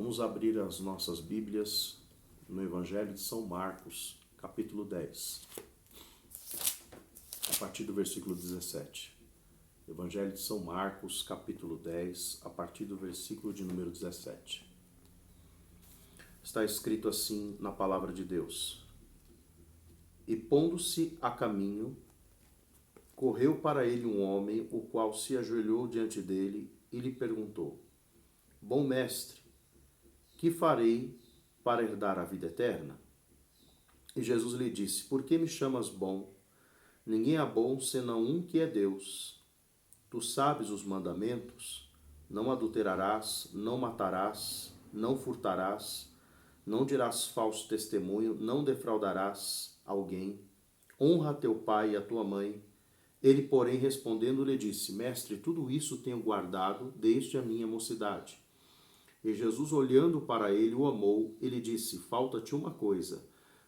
Vamos abrir as nossas Bíblias no Evangelho de São Marcos, capítulo 10, a partir do versículo 17. Evangelho de São Marcos, capítulo 10, a partir do versículo de número 17. Está escrito assim na palavra de Deus: E pondo-se a caminho, correu para ele um homem, o qual se ajoelhou diante dele e lhe perguntou: Bom mestre, que farei para herdar a vida eterna? E Jesus lhe disse: Por que me chamas bom? Ninguém é bom senão um que é Deus. Tu sabes os mandamentos: não adulterarás, não matarás, não furtarás, não dirás falso testemunho, não defraudarás alguém, honra teu pai e a tua mãe. Ele, porém, respondendo, lhe disse: Mestre, tudo isso tenho guardado desde a minha mocidade. E Jesus, olhando para ele, o amou e lhe disse: Falta-te uma coisa.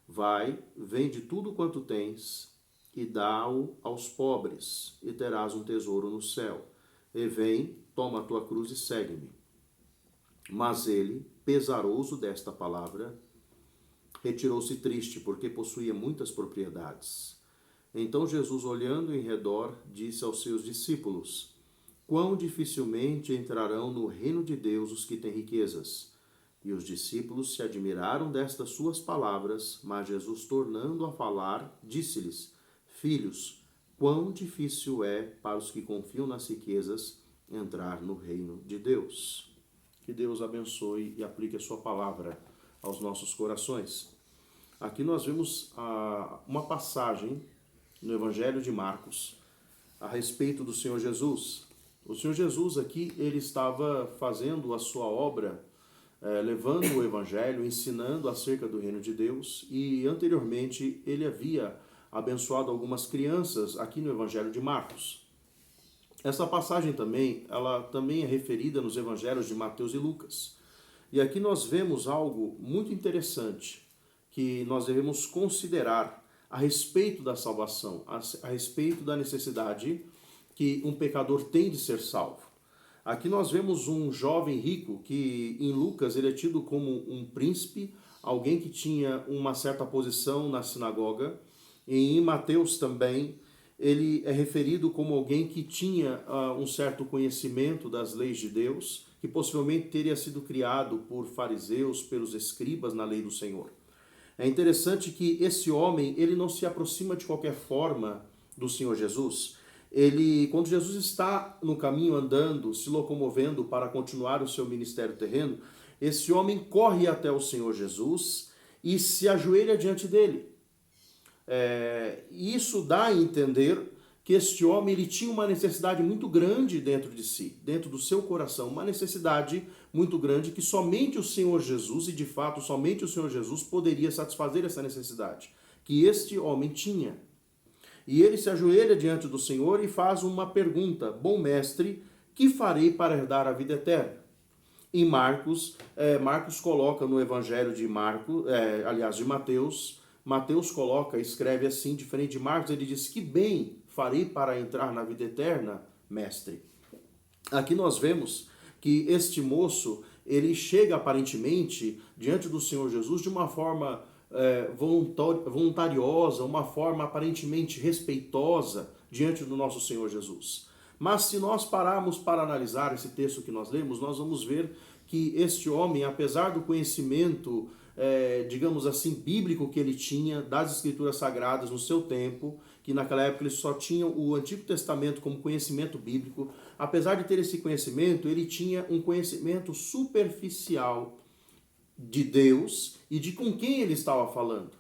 Vai, vende tudo quanto tens e dá-o aos pobres, e terás um tesouro no céu. E vem, toma a tua cruz e segue-me. Mas ele, pesaroso desta palavra, retirou-se triste, porque possuía muitas propriedades. Então Jesus, olhando em redor, disse aos seus discípulos: Quão dificilmente entrarão no reino de Deus os que têm riquezas. E os discípulos se admiraram destas suas palavras, mas Jesus, tornando a falar, disse-lhes: Filhos, quão difícil é para os que confiam nas riquezas entrar no reino de Deus. Que Deus abençoe e aplique a sua palavra aos nossos corações. Aqui nós vemos uma passagem no Evangelho de Marcos a respeito do Senhor Jesus. O Senhor Jesus aqui, ele estava fazendo a sua obra, levando o Evangelho, ensinando acerca do reino de Deus, e anteriormente ele havia abençoado algumas crianças aqui no Evangelho de Marcos. Essa passagem também, ela também é referida nos Evangelhos de Mateus e Lucas. E aqui nós vemos algo muito interessante que nós devemos considerar a respeito da salvação, a respeito da necessidade que um pecador tem de ser salvo. Aqui nós vemos um jovem rico que em Lucas ele é tido como um príncipe, alguém que tinha uma certa posição na sinagoga. E em Mateus também ele é referido como alguém que tinha um certo conhecimento das leis de Deus, que possivelmente teria sido criado por fariseus, pelos escribas na lei do Senhor. É interessante que esse homem, ele não se aproxima de qualquer forma do Senhor Jesus. Quando Jesus está no caminho andando, se locomovendo para continuar o seu ministério terreno, esse homem corre até o Senhor Jesus e se ajoelha diante dele. Isso dá a entender que este homem ele tinha uma necessidade muito grande dentro de si, dentro do seu coração, uma necessidade muito grande que somente o Senhor Jesus, e de fato somente o Senhor Jesus poderia satisfazer essa necessidade, que este homem tinha. E ele se ajoelha diante do Senhor e faz uma pergunta: Bom mestre, que farei para herdar a vida eterna? Em Marcos coloca no Evangelho de de Mateus escreve assim, diferente de Marcos, ele diz: Que bem farei para entrar na vida eterna, mestre? Aqui nós vemos que este moço, ele chega aparentemente diante do Senhor Jesus de uma forma voluntariosa, uma forma aparentemente respeitosa diante do nosso Senhor Jesus. Mas se nós pararmos para analisar esse texto que nós lemos, nós vamos ver que este homem, apesar do conhecimento, digamos assim, bíblico que ele tinha das Escrituras Sagradas no seu tempo, que naquela época eles só tinham o Antigo Testamento como conhecimento bíblico, apesar de ter esse conhecimento, ele tinha um conhecimento superficial de Deus e de com quem ele estava falando.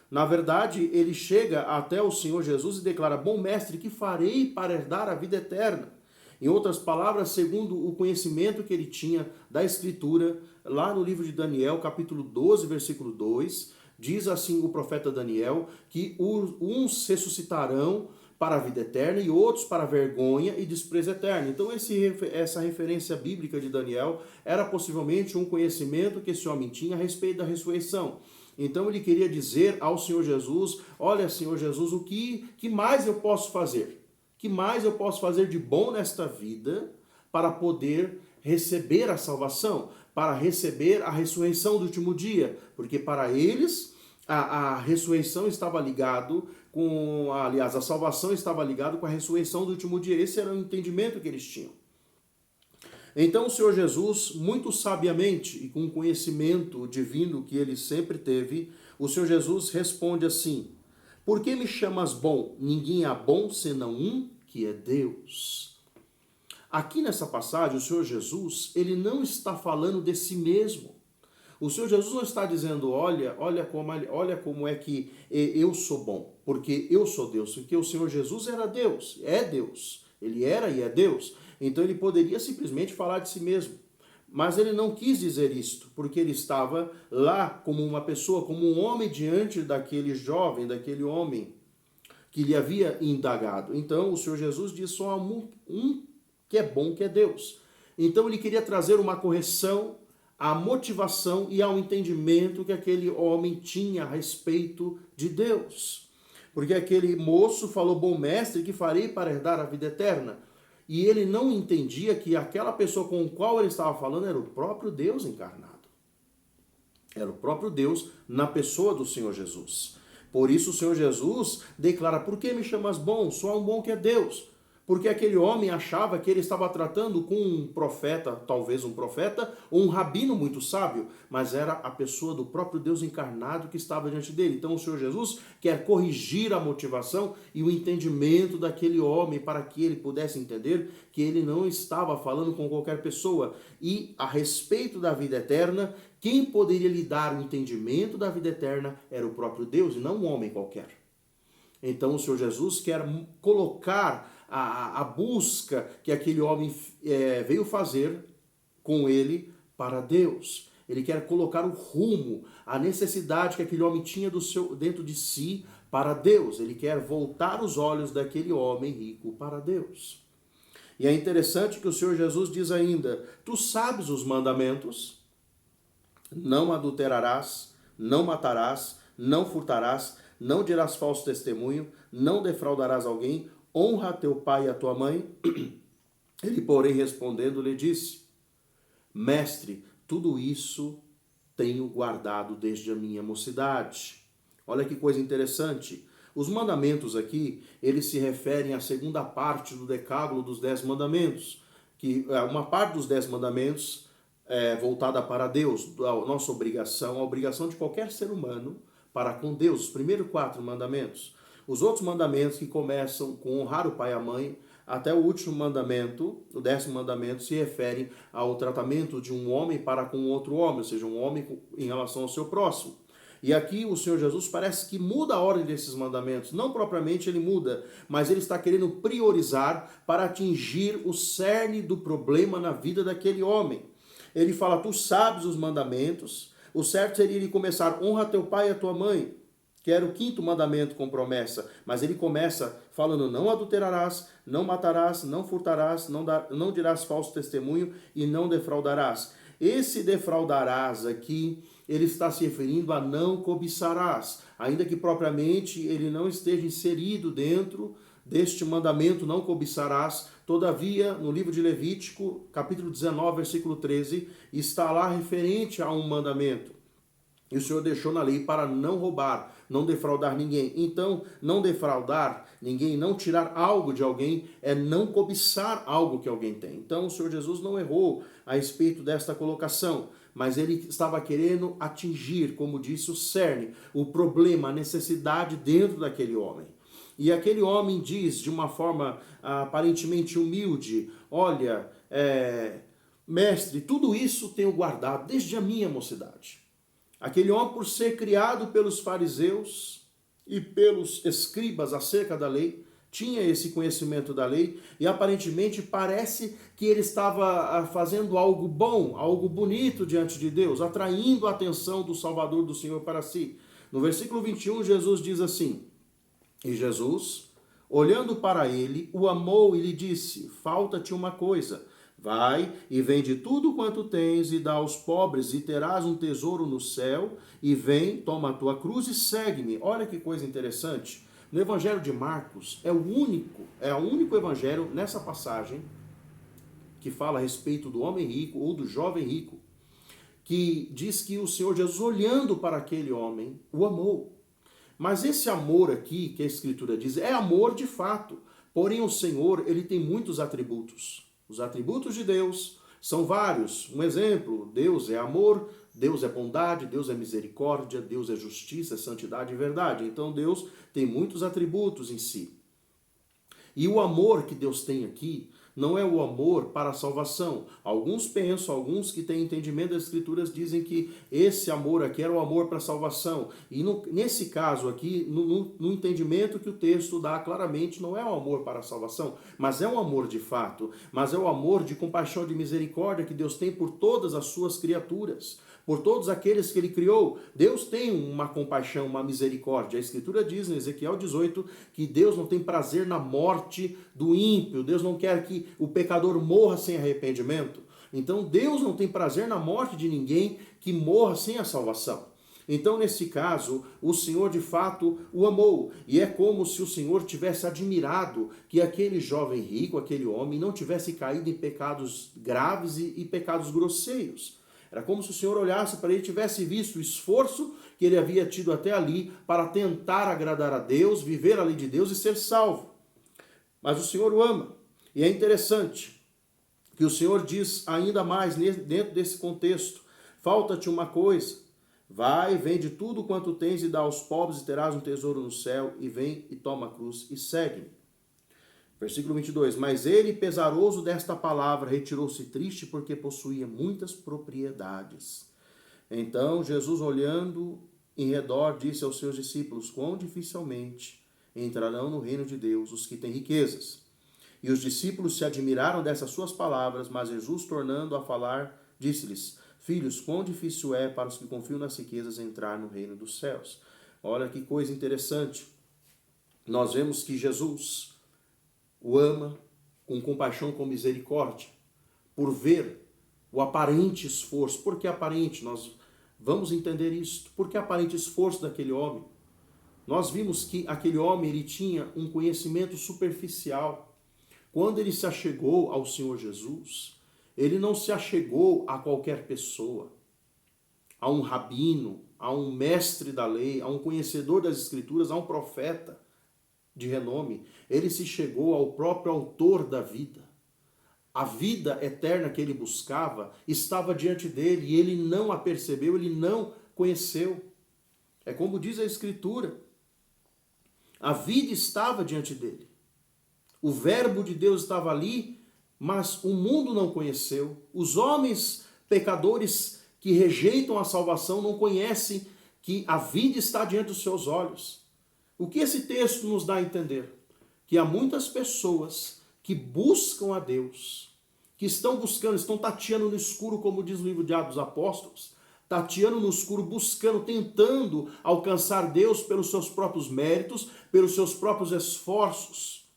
Na verdade, ele chega até o Senhor Jesus e declara: Bom mestre, que farei para herdar a vida eterna? Em outras palavras, segundo o conhecimento que ele tinha da Escritura, lá no livro de Daniel, capítulo 12, versículo 2, diz assim o profeta Daniel, que uns ressuscitarão para a vida eterna e outros para a vergonha e desprezo eterno. Então essa referência bíblica de Daniel era possivelmente um conhecimento que esse homem tinha a respeito da ressurreição. Então ele queria dizer ao Senhor Jesus: olha, Senhor Jesus, o que mais eu posso fazer? Que mais eu posso fazer de bom nesta vida para poder receber a salvação, para receber a ressurreição do último dia, porque para eles a ressurreição estava ligado com, aliás, a salvação estava ligado com a ressurreição do último dia. Esse era o entendimento que eles tinham. Então o Senhor Jesus, muito sabiamente e com o conhecimento divino que ele sempre teve, o Senhor Jesus responde assim: por que me chamas bom? Ninguém há bom senão um, que é Deus. Aqui nessa passagem, o Senhor Jesus, ele não está falando de si mesmo. O Senhor Jesus não está dizendo, olha como é que eu sou bom, porque eu sou Deus. Porque o Senhor Jesus era Deus, é Deus. Ele era e é Deus. Então ele poderia simplesmente falar de si mesmo. Mas ele não quis dizer isto, porque ele estava lá como uma pessoa, como um homem diante daquele jovem, daquele homem que lhe havia indagado. Então o Senhor Jesus diz só um que é bom, que é Deus. Então ele queria trazer uma correção à motivação e ao entendimento que aquele homem tinha a respeito de Deus. Porque aquele moço falou, bom mestre, que farei para herdar a vida eterna? E ele não entendia que aquela pessoa com a qual ele estava falando era o próprio Deus encarnado. Era o próprio Deus na pessoa do Senhor Jesus. Por isso o Senhor Jesus declara, por que me chamas bom? Só há um bom que é Deus. Porque aquele homem achava que ele estava tratando com um profeta, talvez um profeta, ou um rabino muito sábio, mas era a pessoa do próprio Deus encarnado que estava diante dele. Então o Senhor Jesus quer corrigir a motivação e o entendimento daquele homem para que ele pudesse entender que ele não estava falando com qualquer pessoa. E a respeito da vida eterna, quem poderia lhe dar o entendimento da vida eterna era o próprio Deus e não um homem qualquer. Então o Senhor Jesus quer colocar a busca que aquele homem veio fazer com ele para Deus. Ele quer colocar o rumo, a necessidade que aquele homem tinha dentro de si para Deus. Ele quer voltar os olhos daquele homem rico para Deus. E é interessante que o Senhor Jesus diz ainda, tu sabes os mandamentos, não adulterarás, não matarás, não furtarás, não dirás falso testemunho, não defraudarás alguém, honra teu pai e a tua mãe. Ele, porém, respondendo, lhe disse, mestre, tudo isso tenho guardado desde a minha mocidade. Olha que coisa interessante. Os mandamentos aqui, eles se referem à segunda parte do decálogo dos 10 mandamentos, que é uma parte dos 10 mandamentos voltada para Deus, a nossa obrigação, a obrigação de qualquer ser humano para com Deus, os primeiros 4 mandamentos. Os outros mandamentos que começam com honrar o pai e a mãe, até o último mandamento, o 10º mandamento, se refere ao tratamento de um homem para com outro homem, ou seja, um homem em relação ao seu próximo. E aqui o Senhor Jesus parece que muda a ordem desses mandamentos. Não propriamente ele muda, mas ele está querendo priorizar para atingir o cerne do problema na vida daquele homem. Ele fala, tu sabes os mandamentos. O certo seria ele começar, honra teu pai e a tua mãe, que era o 5º mandamento com promessa. Mas ele começa falando, não adulterarás, não matarás, não furtarás, não dirás falso testemunho e não defraudarás. Esse defraudarás aqui, ele está se referindo a não cobiçarás, ainda que propriamente ele não esteja inserido dentro deste mandamento, não cobiçarás. Todavia, no livro de Levítico, capítulo 19, versículo 13, está lá referente a um mandamento. E o Senhor deixou na lei para não roubar, não defraudar ninguém. Então, não defraudar ninguém, não tirar algo de alguém, é não cobiçar algo que alguém tem. Então, o Senhor Jesus não errou a respeito desta colocação, mas ele estava querendo atingir, como disse o cerne, o problema, a necessidade dentro daquele homem. E aquele homem diz de uma forma aparentemente humilde, olha, mestre, tudo isso tenho guardado desde a minha mocidade. Aquele homem, por ser criado pelos fariseus e pelos escribas acerca da lei, tinha esse conhecimento da lei e aparentemente parece que ele estava fazendo algo bom, algo bonito diante de Deus, atraindo a atenção do Salvador, do Senhor para si. No versículo 21, Jesus diz assim, e Jesus, olhando para ele, o amou e lhe disse, falta-te uma coisa. Vai e vende tudo quanto tens e dá aos pobres e terás um tesouro no céu. E vem, toma a tua cruz e segue-me. Olha que coisa interessante. No Evangelho de Marcos é o único evangelho nessa passagem que fala a respeito do homem rico ou do jovem rico. que diz que o Senhor Jesus, olhando para aquele homem, o amou. Mas esse amor aqui, que a Escritura diz, é amor de fato. Porém, o Senhor, ele tem muitos atributos. Os atributos de Deus são vários. Um exemplo, Deus é amor, Deus é bondade, Deus é misericórdia, Deus é justiça, santidade e verdade. Então, Deus tem muitos atributos em si. E o amor que Deus tem aqui não é o amor para a salvação. Alguns pensam, alguns que têm entendimento das Escrituras dizem que esse amor aqui era o amor para a salvação. E nesse caso aqui, no entendimento que o texto dá claramente, não é o amor para a salvação, mas é um amor de fato. Mas é o amor de compaixão, de misericórdia que Deus tem por todas as suas criaturas. Por todos aqueles que ele criou. Deus tem uma compaixão, uma misericórdia. A Escritura diz em Ezequiel 18 que Deus não tem prazer na morte do ímpio. Deus não quer que o pecador morra sem arrependimento. Então Deus não tem prazer na morte de ninguém que morra sem a salvação. Então, nesse caso, o Senhor de fato o amou. E é como se o Senhor tivesse admirado que aquele jovem rico, aquele homem, não tivesse caído em pecados graves e pecados grosseiros. Era como se o Senhor olhasse para ele e tivesse visto o esforço que ele havia tido até ali para tentar agradar a Deus, viver a lei de Deus e ser salvo. Mas o Senhor o ama. E é interessante que o Senhor diz ainda mais dentro desse contexto: falta-te uma coisa, vai, vende tudo quanto tens e dá aos pobres e terás um tesouro no céu, e vem e toma a cruz e segue-me. Versículo 22, mas ele, pesaroso desta palavra, retirou-se triste porque possuía muitas propriedades. Então Jesus, olhando em redor, disse aos seus discípulos: quão dificilmente entrarão no reino de Deus os que têm riquezas. E os discípulos se admiraram dessas suas palavras, mas Jesus, tornando a falar, disse-lhes: filhos, quão difícil é para os que confiam nas riquezas entrar no reino dos céus. Olha que coisa interessante. Nós vemos que Jesus o ama com compaixão, com misericórdia, por ver o aparente esforço. Por que aparente? Nós vamos entender isso. Por que aparente esforço daquele homem? Nós vimos que aquele homem ele tinha um conhecimento superficial. Quando ele se achegou ao Senhor Jesus, ele não se achegou a qualquer pessoa, a um rabino, a um mestre da lei, a um conhecedor das Escrituras, a um profeta de renome. Ele se chegou ao próprio autor da vida. A vida eterna que ele buscava estava diante dele e ele não a percebeu, ele não conheceu. É como diz a Escritura: a vida estava diante dele. O verbo de Deus estava ali, mas o mundo não conheceu. Os homens pecadores que rejeitam a salvação não conhecem que a vida está diante dos seus olhos. O que esse texto nos dá a entender? Que há muitas pessoas que buscam a Deus, que estão buscando, estão tateando no escuro, como diz o livro de Atos dos Apóstolos, tateando no escuro, buscando, tentando alcançar Deus pelos seus próprios méritos, pelos seus próprios esforços,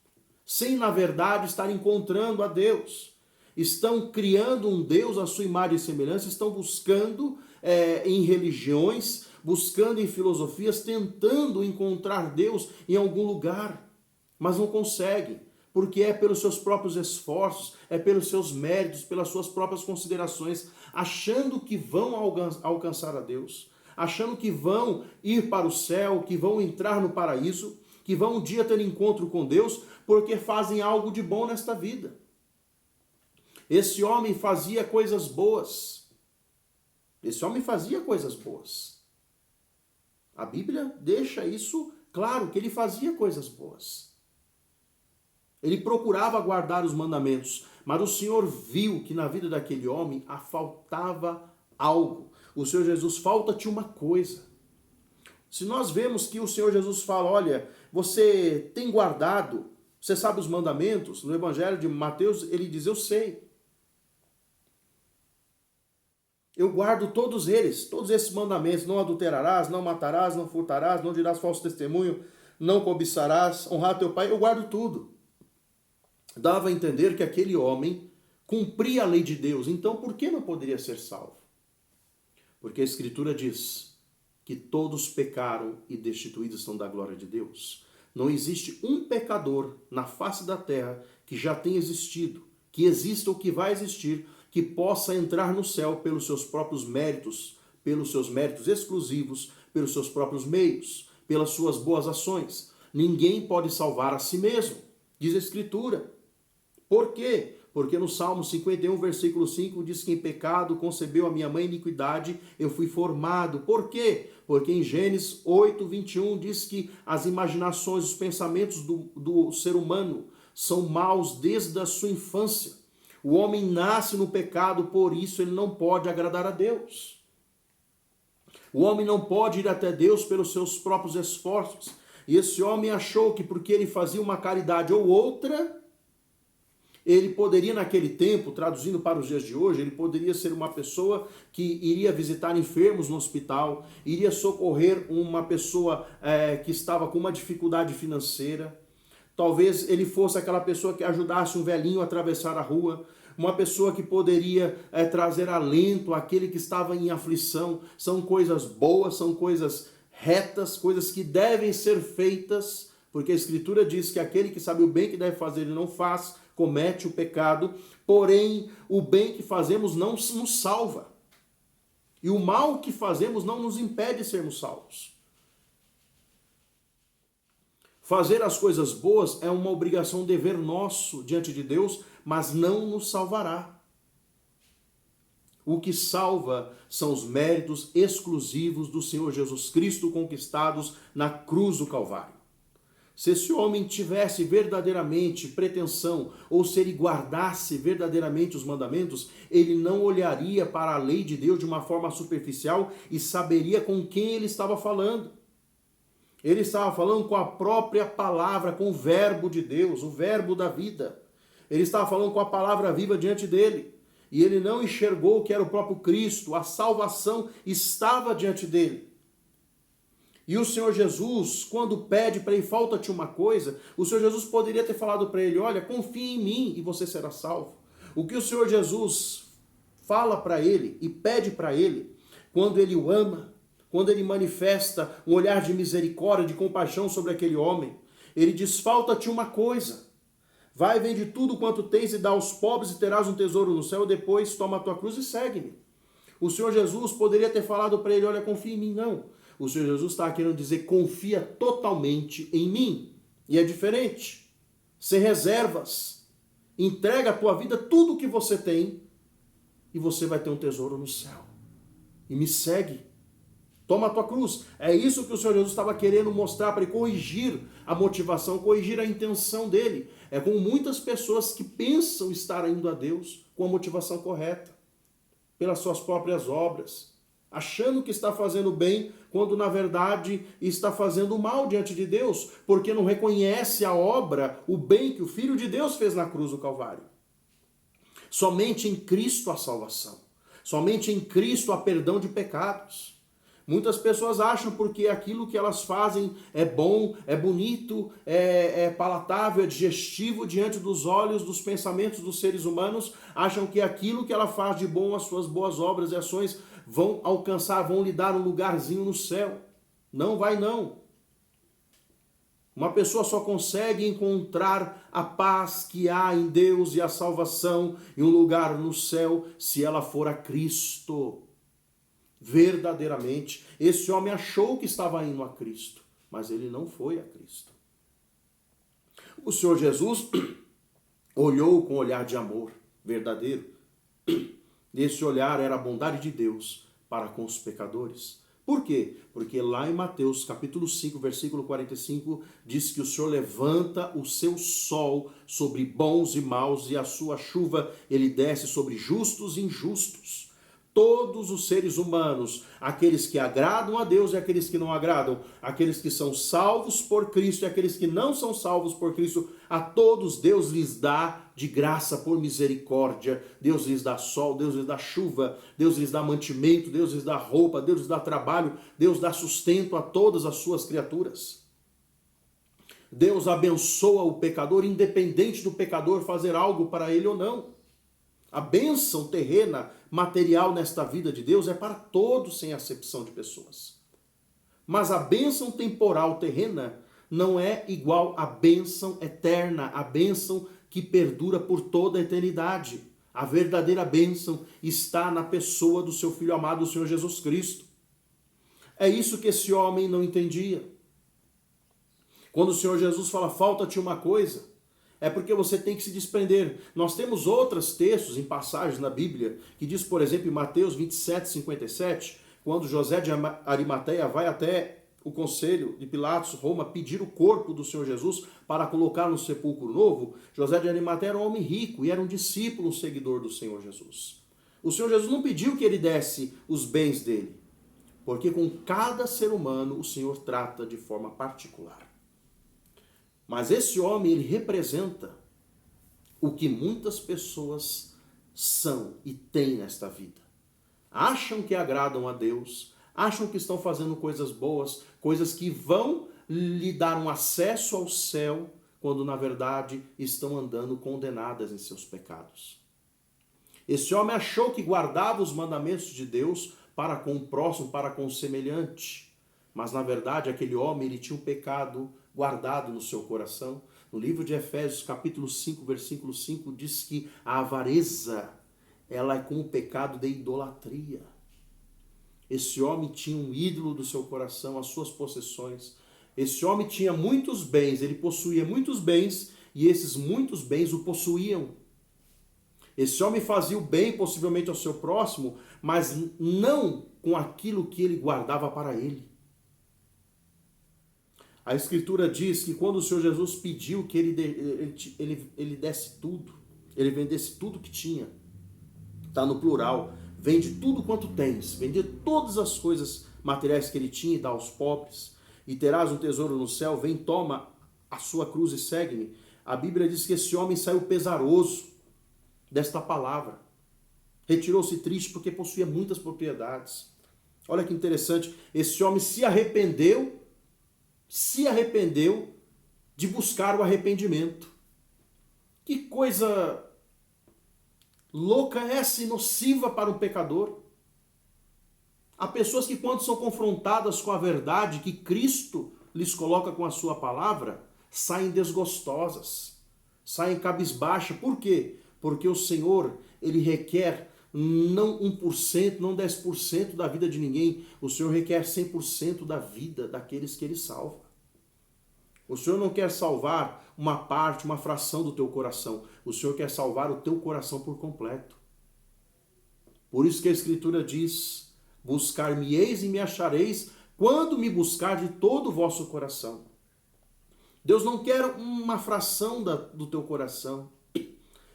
sem, na verdade, estar encontrando a Deus. Estão criando um Deus à sua imagem e semelhança, estão buscando em religiões, buscando em filosofias, tentando encontrar Deus em algum lugar, mas não conseguem, porque é pelos seus próprios esforços, é pelos seus méritos, pelas suas próprias considerações, achando que vão alcançar a Deus, achando que vão ir para o céu, que vão entrar no paraíso, que vão um dia ter encontro com Deus, porque fazem algo de bom nesta vida. Esse homem fazia coisas boas. Esse homem fazia coisas boas. A Bíblia deixa isso claro, que ele fazia coisas boas. Ele procurava guardar os mandamentos, mas o Senhor viu que na vida daquele homem faltava algo. O Senhor Jesus, falta-te uma coisa. Se nós vemos que o Senhor Jesus fala: olha, você tem guardado, você sabe os mandamentos, no Evangelho de Mateus ele diz: eu sei. Eu guardo todos eles, todos esses mandamentos: não adulterarás, não matarás, não furtarás, não dirás falso testemunho, não cobiçarás, honrar teu pai. Eu guardo tudo. Dava a entender que aquele homem cumpria a lei de Deus. Então, por que não poderia ser salvo? Porque a Escritura diz que todos pecaram e destituídos estão da glória de Deus. Não existe um pecador na face da terra que já tenha existido, que exista ou que vai existir, que possa entrar no céu pelos seus próprios méritos, pelos seus méritos exclusivos, pelos seus próprios meios, pelas suas boas ações. Ninguém pode salvar a si mesmo, diz a Escritura. Por quê? Porque no Salmo 51, versículo 5, diz que em pecado concebeu a minha mãe iniquidade, eu fui formado. Por quê? Porque em Gênesis 8, 21 diz que as imaginações, os pensamentos do ser humano são maus desde a sua infância. O homem nasce no pecado, por isso ele não pode agradar a Deus. O homem não pode ir até Deus pelos seus próprios esforços. E esse homem achou que porque ele fazia uma caridade ou outra, ele poderia naquele tempo, traduzindo para os dias de hoje, ele poderia ser uma pessoa que iria visitar enfermos no hospital, iria socorrer uma pessoa que estava com uma dificuldade financeira. Talvez ele fosse aquela pessoa que ajudasse um velhinho a atravessar a rua, uma pessoa que poderia trazer alento àquele que estava em aflição. São coisas boas, são coisas retas, coisas que devem ser feitas, porque a Escritura diz que aquele que sabe o bem que deve fazer ele não faz, comete o pecado, porém o bem que fazemos não nos salva. E o mal que fazemos não nos impede de sermos salvos. Fazer as coisas boas é uma obrigação, um dever nosso diante de Deus, mas não nos salvará. O que salva são os méritos exclusivos do Senhor Jesus Cristo conquistados na cruz do Calvário. Se esse homem tivesse verdadeiramente pretensão, ou se ele guardasse verdadeiramente os mandamentos, ele não olharia para a lei de Deus de uma forma superficial e saberia com quem ele estava falando. Ele estava falando com a própria palavra, com o verbo de Deus, o verbo da vida. Ele estava falando com a palavra viva diante dele. E ele não enxergou que era o próprio Cristo, a salvação estava diante dele. E o Senhor Jesus, quando pede para ele, falta-te uma coisa, o Senhor Jesus poderia ter falado para ele, olha, confie em mim e você será salvo. O que o Senhor Jesus fala para ele e pede para ele, quando ele o ama, quando ele manifesta um olhar de misericórdia, de compaixão sobre aquele homem, ele diz, falta-te uma coisa. Vai, vende tudo quanto tens e dá aos pobres e terás um tesouro no céu, depois toma a tua cruz e segue-me. O Senhor Jesus poderia ter falado para ele, olha, confia em mim. Não. O Senhor Jesus está querendo dizer, confia totalmente em mim. E é diferente. Sem reservas. Entrega a tua vida, tudo o que você tem, e você vai ter um tesouro no céu. E me segue. Toma a tua cruz. É isso que o Senhor Jesus estava querendo mostrar para ele, corrigir a motivação, corrigir a intenção dele. É como muitas pessoas que pensam estar indo a Deus com a motivação correta, pelas suas próprias obras, achando que está fazendo bem, quando na verdade está fazendo mal diante de Deus, porque não reconhece a obra, o bem que o Filho de Deus fez na cruz do Calvário. Somente em Cristo há salvação. Somente em Cristo há perdão de pecados. Muitas pessoas acham porque aquilo que elas fazem é bom, é bonito, é palatável, é digestivo diante dos olhos, dos pensamentos dos seres humanos, acham que aquilo que ela faz de bom, as suas boas obras e ações, vão alcançar, vão lhe dar um lugarzinho no céu. Não vai não. Uma pessoa só consegue encontrar a paz que há em Deus e a salvação e um lugar no céu se ela for a Cristo. Verdadeiramente, esse homem achou que estava indo a Cristo, mas ele não foi a Cristo. O Senhor Jesus olhou com um olhar de amor verdadeiro. Esse olhar era a bondade de Deus para com os pecadores. Por quê? Porque lá em Mateus capítulo 5, versículo 45, diz que o Senhor levanta o seu sol sobre bons e maus e a sua chuva ele desce sobre justos e injustos. Todos os seres humanos, aqueles que agradam a Deus e aqueles que não agradam, aqueles que são salvos por Cristo e aqueles que não são salvos por Cristo, a todos Deus lhes dá de graça por misericórdia. Deus lhes dá sol, Deus lhes dá chuva, Deus lhes dá mantimento, Deus lhes dá roupa, Deus lhes dá trabalho, Deus dá sustento a todas as suas criaturas. Deus abençoa o pecador, independente do pecador fazer algo para ele ou não. A bênção terrena, material nesta vida de Deus é para todos, sem acepção de pessoas. Mas a bênção temporal terrena não é igual à bênção eterna, a bênção que perdura por toda a eternidade. A verdadeira bênção está na pessoa do seu Filho amado, o Senhor Jesus Cristo. É isso que esse homem não entendia. Quando o Senhor Jesus fala, falta-te uma coisa, é porque você tem que se desprender. Nós temos outros textos em passagens na Bíblia, que diz, por exemplo, em Mateus 27:57, quando José de Arimateia vai até o conselho de Pilatos, Roma, pedir o corpo do Senhor Jesus para colocar no sepulcro novo. José de Arimateia era um homem rico e era um discípulo, um seguidor do Senhor Jesus. O Senhor Jesus não pediu que ele desse os bens dele, porque com cada ser humano o Senhor trata de forma particular. Mas esse homem, ele representa o que muitas pessoas são e têm nesta vida. Acham que agradam a Deus, acham que estão fazendo coisas boas, coisas que vão lhe dar um acesso ao céu, quando na verdade estão andando condenadas em seus pecados. Esse homem achou que guardava os mandamentos de Deus para com o próximo, para com o semelhante. Mas na verdade aquele homem, ele tinha um pecado guardado no seu coração. No livro de Efésios, capítulo 5, versículo 5, diz que a avareza, ela é como o pecado de idolatria. Esse homem tinha um ídolo do seu coração, as suas possessões. Esse homem tinha muitos bens, ele possuía muitos bens, e esses muitos bens o possuíam. Esse homem fazia o bem possivelmente ao seu próximo, mas não com aquilo que ele guardava para ele. A Escritura diz que quando o Senhor Jesus pediu que ele desse tudo, ele vendesse tudo que tinha, está no plural, vende tudo quanto tens, vende todas as coisas materiais que ele tinha e dá aos pobres, e terás um tesouro no céu, vem, toma a sua cruz e segue-me. A Bíblia diz que esse homem saiu pesaroso desta palavra, retirou-se triste porque possuía muitas propriedades. Olha que interessante, esse homem se arrependeu de buscar o arrependimento. Que coisa louca essa e nociva para um pecador. Há pessoas que quando são confrontadas com a verdade que Cristo lhes coloca com a sua palavra, saem desgostosas, saem cabisbaixas. Por quê? Porque o Senhor, ele requer não 1%, não 10% da vida de ninguém. O Senhor requer 100% da vida daqueles que ele salva. O Senhor não quer salvar uma parte, uma fração do teu coração. O Senhor quer salvar o teu coração por completo. Por isso que a Escritura diz, buscar-me-eis e me achareis, quando me buscar de todo o vosso coração. Deus não quer uma fração do teu coração.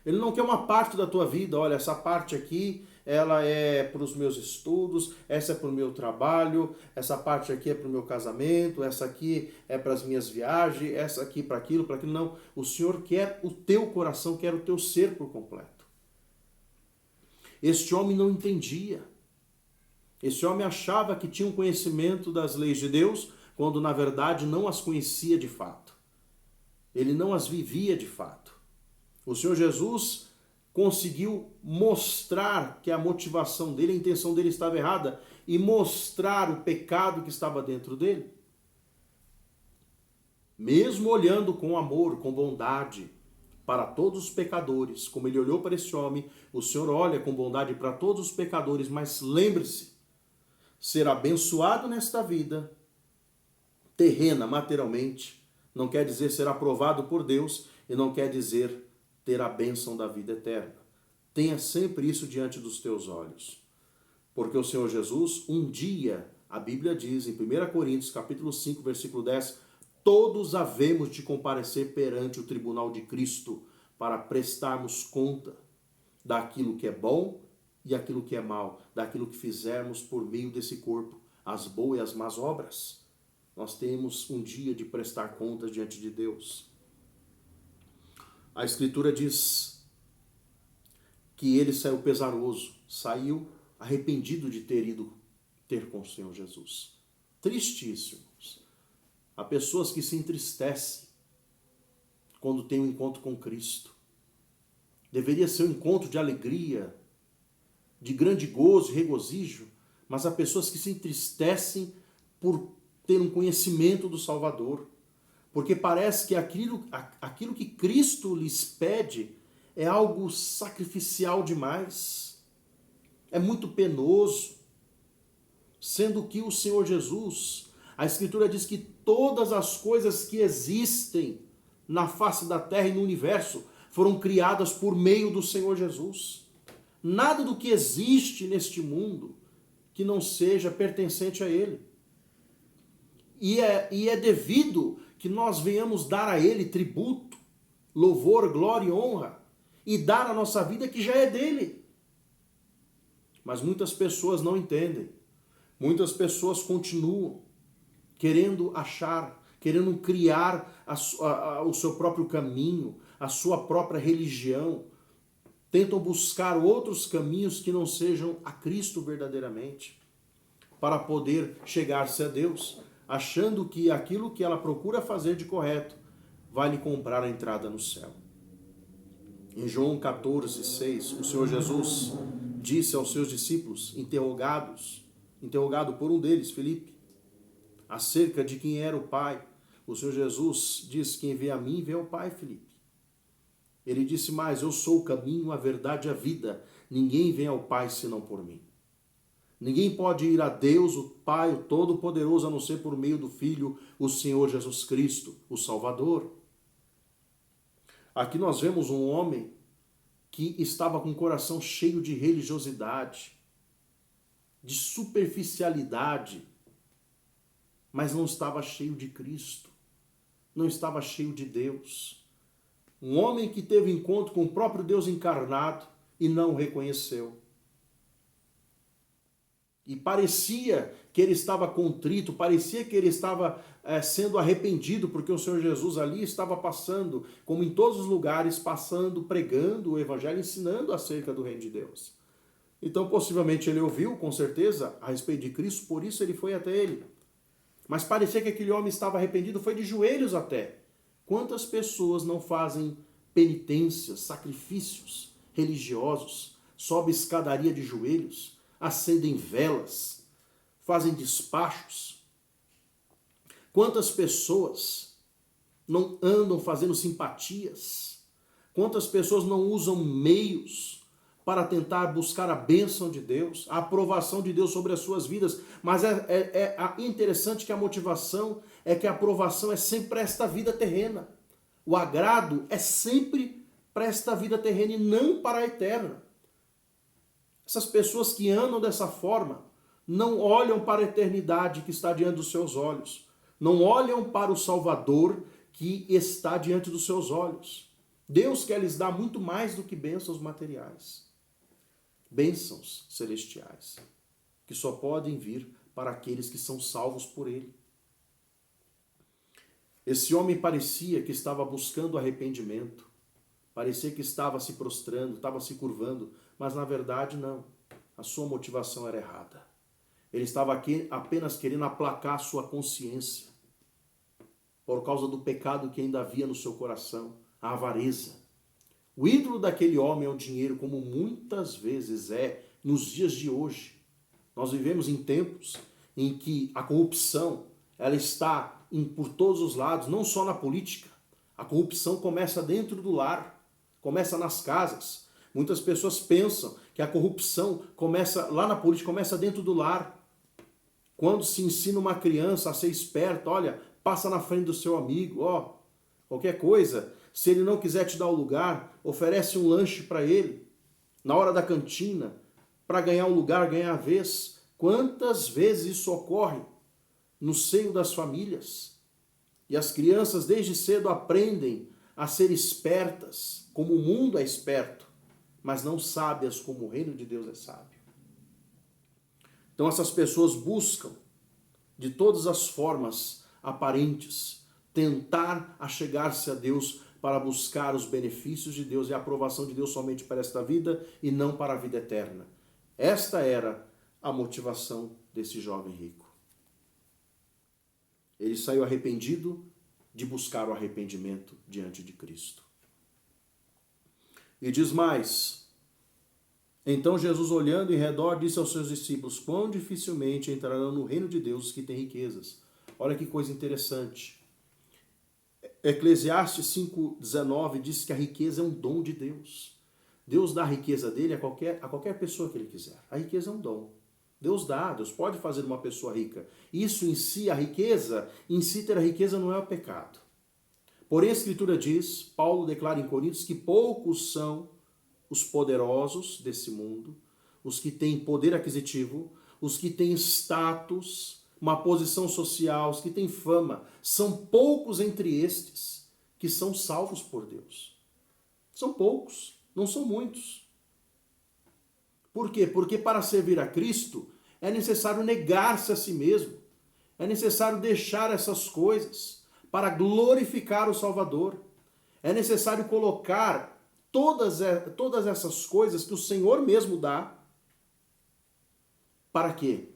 Ele não quer uma parte da tua vida. Olha, essa parte aqui, ela é para os meus estudos, essa é para o meu trabalho, essa parte aqui é para o meu casamento, essa aqui é para as minhas viagens, essa aqui para aquilo. Não. O Senhor quer o teu coração, quer o teu ser por completo. Este homem não entendia. Esse homem achava que tinha um conhecimento das leis de Deus, quando na verdade não as conhecia de fato. Ele não as vivia de fato. O Senhor Jesus conseguiu mostrar que a motivação dele, a intenção dele estava errada e mostrar o pecado que estava dentro dele. Mesmo olhando com amor, com bondade para todos os pecadores, como ele olhou para esse homem, o Senhor olha com bondade para todos os pecadores, mas lembre-se, ser abençoado nesta vida, terrena, materialmente, não quer dizer ser aprovado por Deus e não quer dizer ter a bênção da vida eterna. Tenha sempre isso diante dos teus olhos. Porque o Senhor Jesus, um dia, a Bíblia diz em 1 Coríntios, capítulo 5, versículo 10, todos havemos de comparecer perante o tribunal de Cristo para prestarmos conta daquilo que é bom e aquilo que é mal, daquilo que fizermos por meio desse corpo, as boas e as más obras. Nós temos um dia de prestar contas diante de Deus. A Escritura diz que ele saiu pesaroso, saiu arrependido de ter ido ter com o Senhor Jesus. Tristíssimos. Há pessoas que se entristecem quando tem um encontro com Cristo. Deveria ser um encontro de alegria, de grande gozo e regozijo, mas há pessoas que se entristecem por ter um conhecimento do Salvador. Porque parece que aquilo que Cristo lhes pede é algo sacrificial demais, é muito penoso, sendo que o Senhor Jesus, a Escritura diz que todas as coisas que existem na face da terra e no universo foram criadas por meio do Senhor Jesus. Nada do que existe neste mundo que não seja pertencente a Ele. E é devido que nós venhamos dar a Ele tributo, louvor, glória e honra, e dar a nossa vida que já é dele. Mas muitas pessoas não entendem. Muitas pessoas continuam querendo achar, querendo criar o seu próprio caminho, a sua própria religião. Tentam buscar outros caminhos que não sejam a Cristo verdadeiramente, para poder chegar-se a Deus, achando que aquilo que ela procura fazer de correto vai lhe comprar a entrada no céu. Em João 14:6, o Senhor Jesus disse aos seus discípulos, interrogado por um deles, Filipe, acerca de quem era o Pai. O Senhor Jesus disse: quem vê a mim, vê ao Pai, Filipe. Ele disse mais: eu sou o caminho, a verdade e a vida. Ninguém vem ao Pai senão por mim. Ninguém pode ir a Deus, o Pai, o Todo-Poderoso, a não ser por meio do Filho, o Senhor Jesus Cristo, o Salvador. Aqui nós vemos um homem que estava com o coração cheio de religiosidade, de superficialidade, mas não estava cheio de Cristo, não estava cheio de Deus. Um homem que teve encontro com o próprio Deus encarnado e não o reconheceu. E parecia que ele estava contrito, parecia que ele estava sendo arrependido, porque o Senhor Jesus ali estava passando, como em todos os lugares, passando, pregando o Evangelho, ensinando acerca do Reino de Deus. Então, possivelmente, ele ouviu, com certeza, a respeito de Cristo, por isso ele foi até ele. Mas parecia que aquele homem estava arrependido, foi de joelhos até. Quantas pessoas não fazem penitências, sacrifícios religiosos, sobe escadaria de joelhos, acendem velas, fazem despachos? Quantas pessoas não andam fazendo simpatias? Quantas pessoas não usam meios para tentar buscar a bênção de Deus, a aprovação de Deus sobre as suas vidas? Mas é interessante que a motivação é que a aprovação é sempre para esta vida terrena. O agrado é sempre para esta vida terrena e não para a eterna. Essas pessoas que andam dessa forma não olham para a eternidade que está diante dos seus olhos. Não olham para o Salvador que está diante dos seus olhos. Deus quer lhes dar muito mais do que bênçãos materiais. Bênçãos celestiais, que só podem vir para aqueles que são salvos por Ele. Esse homem parecia que estava buscando arrependimento, parecia que estava se prostrando, estava se curvando, mas na verdade não. A sua motivação era errada. Ele estava aqui apenas querendo aplacar a sua consciência, por causa do pecado que ainda havia no seu coração, a avareza. O ídolo daquele homem é o dinheiro, como muitas vezes é nos dias de hoje. Nós vivemos em tempos em que a corrupção ela está por todos os lados, não só na política. A corrupção começa dentro do lar, começa nas casas. Muitas pessoas pensam que a corrupção começa lá na política, começa dentro do lar. Quando se ensina uma criança a ser esperta, olha, passa na frente do seu amigo, ó, qualquer coisa, se ele não quiser te dar o lugar, oferece um lanche para ele, na hora da cantina, para ganhar o lugar, ganhar a vez. Quantas vezes isso ocorre no seio das famílias? E as crianças desde cedo aprendem a ser espertas, como o mundo é esperto, mas não sábias como o reino de Deus é sábio. Então essas pessoas buscam, de todas as formas aparentes, tentar achegar-se a Deus para buscar os benefícios de Deus e a aprovação de Deus somente para esta vida e não para a vida eterna. Esta era a motivação desse jovem rico. Ele saiu arrependido de buscar o arrependimento diante de Cristo. E diz mais: então Jesus, olhando em redor, disse aos seus discípulos: quão dificilmente entrarão no reino de Deus os que têm riquezas. Olha que coisa interessante. Eclesiastes 5,19 diz que a riqueza é um dom de Deus. Deus dá a riqueza dele a qualquer pessoa que ele quiser. A riqueza é um dom. Deus dá, Deus pode fazer uma pessoa rica. Isso em si, a riqueza, em si ter a riqueza não é o pecado. Porém, a Escritura diz, Paulo declara em Coríntios, que poucos são os poderosos desse mundo, os que têm poder aquisitivo, os que têm status, uma posição social, os que têm fama. São poucos entre estes que são salvos por Deus. São poucos, não são muitos. Por quê? Porque para servir a Cristo é necessário negar-se a si mesmo. É necessário deixar essas coisas para glorificar o Salvador. É necessário colocar todas essas coisas que o Senhor mesmo dá. Para quê?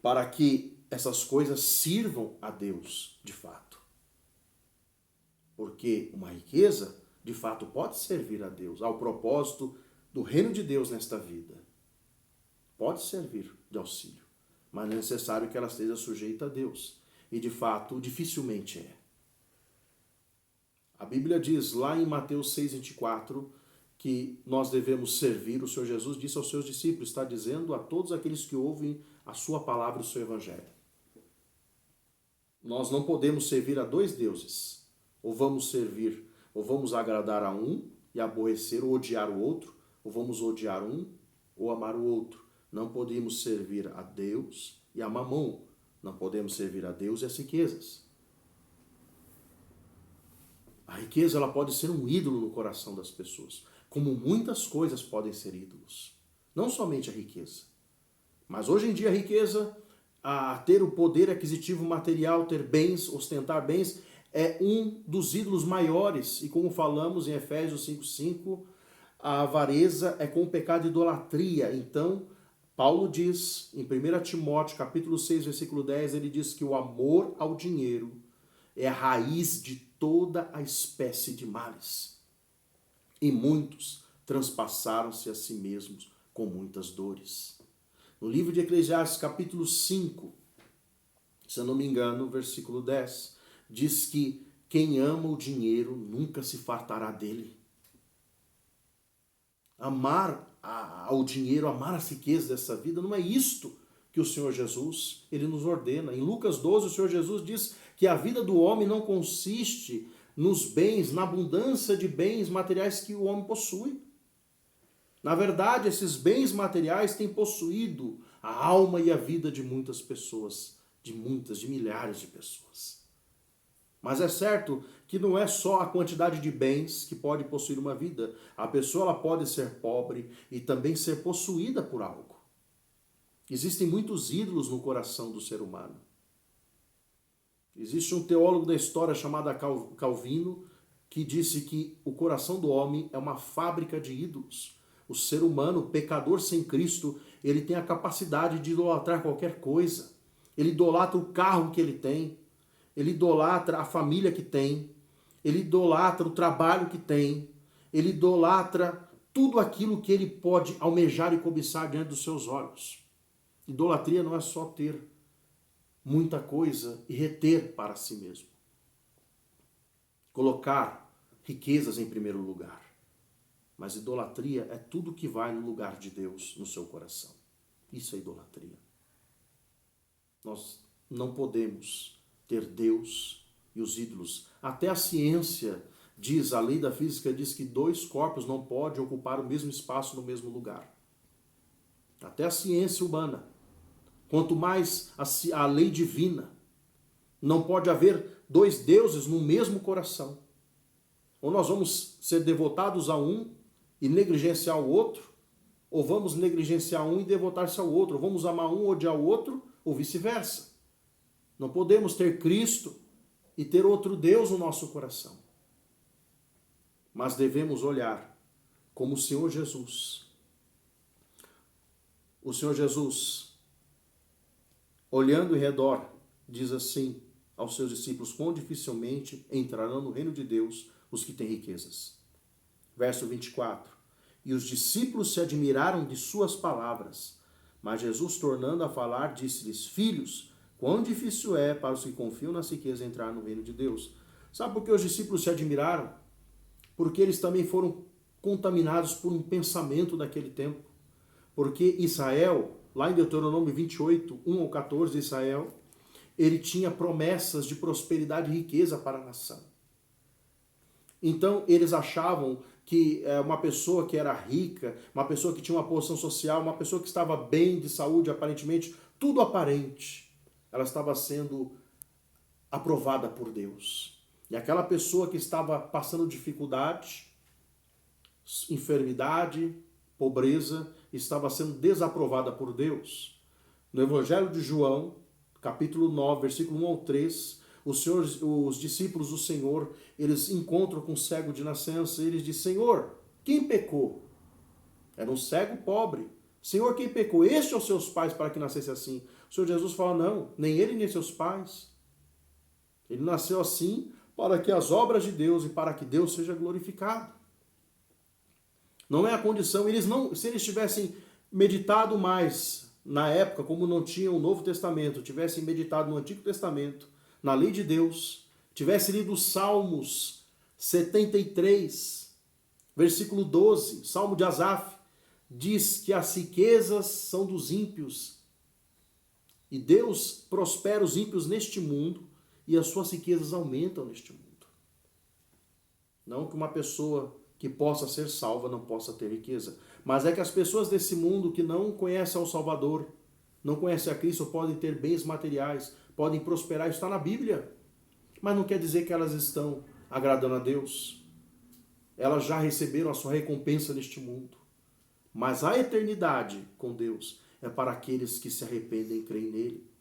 Para que essas coisas sirvam a Deus de fato. Porque uma riqueza, de fato, pode servir a Deus, ao propósito do reino de Deus nesta vida. Pode servir de auxílio, mas é necessário que ela esteja sujeita a Deus. E, de fato, dificilmente é. A Bíblia diz lá em Mateus 6,24 que nós devemos servir. O Senhor Jesus disse aos seus discípulos, está dizendo a todos aqueles que ouvem a sua palavra e o seu evangelho. Nós não podemos servir a dois deuses. Ou vamos servir, ou vamos agradar a um e aborrecer ou odiar o outro, ou vamos odiar um ou amar o outro. Não podemos servir a Deus e a Mamon. Não podemos servir a Deus e as riquezas. A riqueza ela pode ser um ídolo no coração das pessoas, como muitas coisas podem ser ídolos. Não somente a riqueza. Mas hoje em dia a riqueza, a ter o poder aquisitivo material, ter bens, ostentar bens, é um dos ídolos maiores. E como falamos em Efésios 5,5, a avareza é com o pecado de idolatria. Então, Paulo diz, em 1 Timóteo, capítulo 6, versículo 10, ele diz que o amor ao dinheiro é a raiz de toda a espécie de males. E muitos transpassaram-se a si mesmos com muitas dores. No livro de Eclesiastes, capítulo 5, se eu não me engano, versículo 10, diz que quem ama o dinheiro nunca se fartará dele. Amar ao dinheiro, amar as riquezas dessa vida, não é isto que o Senhor Jesus ele nos ordena. Em Lucas 12, o Senhor Jesus diz que a vida do homem não consiste nos bens, na abundância de bens materiais que o homem possui. Na verdade, esses bens materiais têm possuído a alma e a vida de muitas pessoas, de milhares de pessoas. Mas é certo que não é só a quantidade de bens que pode possuir uma vida. A pessoa ela pode ser pobre e também ser possuída por algo. Existem muitos ídolos no coração do ser humano. Existe um teólogo da história chamado Calvino que disse que o coração do homem é uma fábrica de ídolos. O ser humano, o pecador sem Cristo, ele tem a capacidade de idolatrar qualquer coisa. Ele idolatra o carro que ele tem, ele idolatra a família que tem, ele idolatra o trabalho que tem, ele idolatra tudo aquilo que ele pode almejar e cobiçar diante dos seus olhos. Idolatria não é só ter muita coisa e reter para si mesmo. Colocar riquezas em primeiro lugar. Mas idolatria é tudo que vai no lugar de Deus no seu coração. Isso é idolatria. Nós não podemos ter Deus e os ídolos. Até a ciência diz, a lei da física diz que dois corpos não podem ocupar o mesmo espaço no mesmo lugar. Até a ciência humana. Quanto mais a lei divina. Não pode haver dois deuses no mesmo coração. Ou nós vamos ser devotados a um e negligenciar o outro, ou vamos negligenciar um e devotar-se ao outro, ou vamos amar um e odiar o outro, ou vice-versa. Não podemos ter Cristo e ter outro Deus no nosso coração. Mas devemos olhar como o Senhor Jesus. O Senhor Jesus, olhando em redor, diz assim aos seus discípulos, quão dificilmente entrarão no reino de Deus os que têm riquezas. Verso 24. E os discípulos se admiraram de suas palavras. Mas Jesus, tornando a falar, disse-lhes, filhos, quão difícil é para os que confiam nas riquezas entrar no reino de Deus. Sabe por que os discípulos se admiraram? Porque eles também foram contaminados por um pensamento daquele tempo. Porque Israel, lá em Deuteronômio 28, 1 ao 14, Israel, ele tinha promessas de prosperidade e riqueza para a nação. Então, eles achavam que uma pessoa que era rica, uma pessoa que tinha uma posição social, uma pessoa que estava bem de saúde, aparentemente, tudo aparente, ela estava sendo aprovada por Deus. E aquela pessoa que estava passando dificuldade, enfermidade, pobreza, estava sendo desaprovada por Deus. No Evangelho de João, capítulo 9, versículo 1 ao 3, os discípulos do Senhor, eles encontram com um cego de nascença e eles dizem: Senhor, quem pecou? Era um cego pobre. Senhor, quem pecou? Este ou seus pais para que nascesse assim? O Senhor Jesus fala: não, nem ele nem seus pais. Ele nasceu assim para que as obras de Deus e para que Deus seja glorificado. Não é a condição. Se eles tivessem meditado mais na época, como não tinham o Novo Testamento, tivessem meditado no Antigo Testamento, na lei de Deus, tivessem lido Salmos 73, versículo 12, Salmo de Asaf, diz que as riquezas são dos ímpios e Deus prospera os ímpios neste mundo e as suas riquezas aumentam neste mundo. Não que uma pessoa que possa ser salva não possa ter riqueza, mas é que as pessoas desse mundo que não conhecem ao Salvador, não conhecem a Cristo, podem ter bens materiais, podem prosperar, isso está na Bíblia, mas não quer dizer que elas estão agradando a Deus. Elas já receberam a sua recompensa neste mundo, mas a eternidade com Deus é para aqueles que se arrependem e creem nele.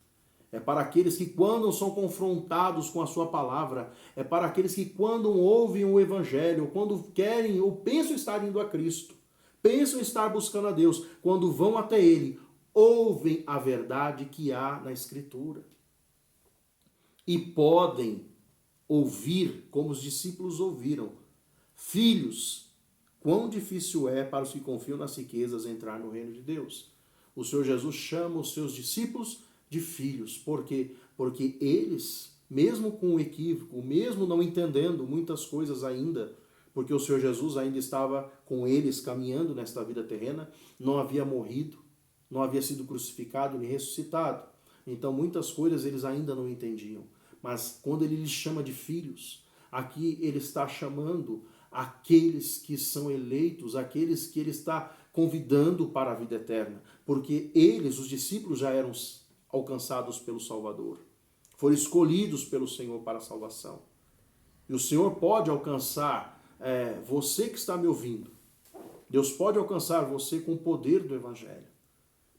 É para aqueles que, quando são confrontados com a sua palavra, é para aqueles que, quando ouvem o Evangelho, quando querem ou pensam estar indo a Cristo, pensam estar buscando a Deus, quando vão até Ele, ouvem a verdade que há na Escritura. E podem ouvir, como os discípulos ouviram: filhos, quão difícil é para os que confiam nas riquezas entrar no reino de Deus. O Senhor Jesus chama os seus discípulos de filhos. Por quê? Porque eles, mesmo com o equívoco, mesmo não entendendo muitas coisas ainda, porque o Senhor Jesus ainda estava com eles caminhando nesta vida terrena, não havia morrido, não havia sido crucificado nem ressuscitado. Então muitas coisas eles ainda não entendiam. Mas quando ele lhes chama de filhos, aqui ele está chamando aqueles que são eleitos, aqueles que ele está convidando para a vida eterna. Porque eles, os discípulos, já eram alcançados pelo Salvador. Foram escolhidos pelo Senhor para a salvação. E o Senhor pode alcançar você que está me ouvindo. Deus pode alcançar você com o poder do Evangelho.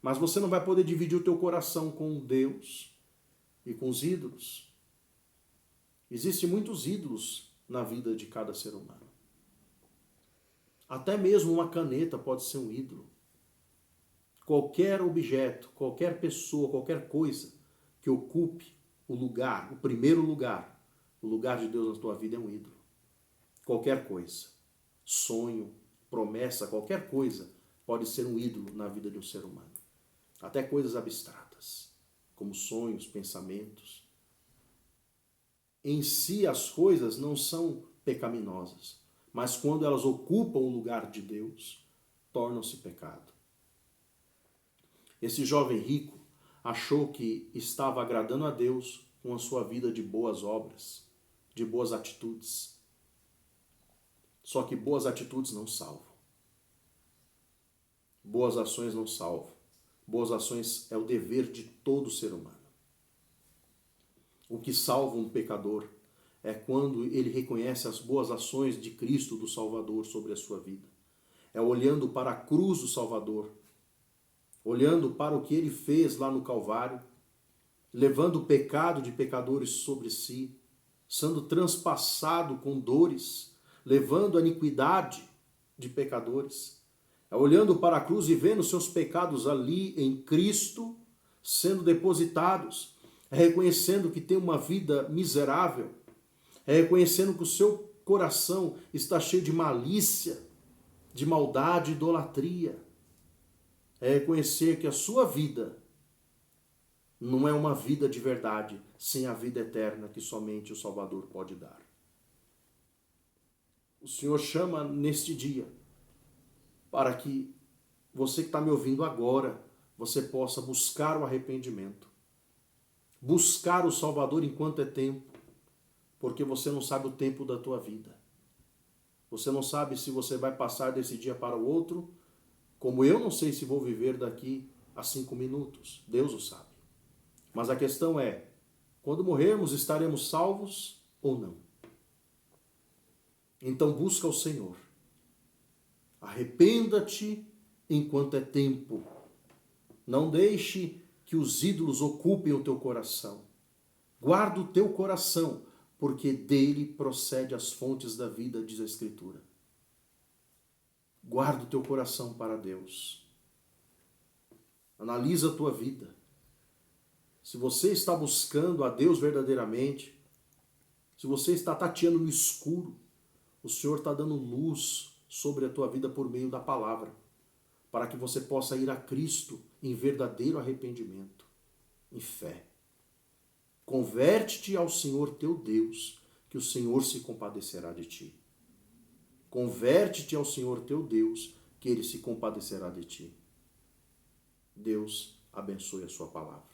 Mas você não vai poder dividir o teu coração com Deus e com os ídolos. Existem muitos ídolos na vida de cada ser humano. Até mesmo uma caneta pode ser um ídolo. Qualquer objeto, qualquer pessoa, qualquer coisa que ocupe o lugar, o primeiro lugar, o lugar de Deus na tua vida é um ídolo. Qualquer coisa, sonho, promessa, qualquer coisa pode ser um ídolo na vida de um ser humano. Até coisas abstratas, como sonhos, pensamentos. Em si as coisas não são pecaminosas, mas quando elas ocupam o lugar de Deus, tornam-se pecado. Esse jovem rico achou que estava agradando a Deus com a sua vida de boas obras, de boas atitudes. Só que boas atitudes não salvam. Boas ações não salvam. Boas ações é o dever de todo ser humano. O que salva um pecador é quando ele reconhece as boas ações de Cristo, do Salvador, sobre a sua vida. É olhando para a cruz do Salvador, olhando para o que ele fez lá no Calvário, levando o pecado de pecadores sobre si, sendo transpassado com dores, levando a iniquidade de pecadores. É olhando para a cruz e vendo seus pecados ali em Cristo sendo depositados, é reconhecendo que tem uma vida miserável, é reconhecendo que o seu coração está cheio de malícia, de maldade, idolatria. É reconhecer que a sua vida não é uma vida de verdade, sem a vida eterna que somente o Salvador pode dar. O Senhor chama neste dia para que você que está me ouvindo agora, você possa buscar o arrependimento. Buscar o Salvador enquanto é tempo, porque você não sabe o tempo da tua vida. Você não sabe se você vai passar desse dia para o outro, como eu não sei se vou viver daqui a 5 minutos. Deus o sabe. Mas a questão é, quando morrermos, estaremos salvos ou não? Então busca o Senhor. Arrependa-te enquanto é tempo. Não deixe que os ídolos ocupem o teu coração. Guarda o teu coração, porque dele procede as fontes da vida, diz a Escritura. Guarda o teu coração para Deus. Analisa a tua vida. Se você está buscando a Deus verdadeiramente, se você está tateando no escuro, o Senhor está dando luz sobre a tua vida por meio da palavra, para que você possa ir a Cristo em verdadeiro arrependimento, em fé. Converte-te ao Senhor teu Deus, que o Senhor se compadecerá de ti. Converte-te ao Senhor teu Deus, que Ele se compadecerá de ti. Deus abençoe a sua palavra.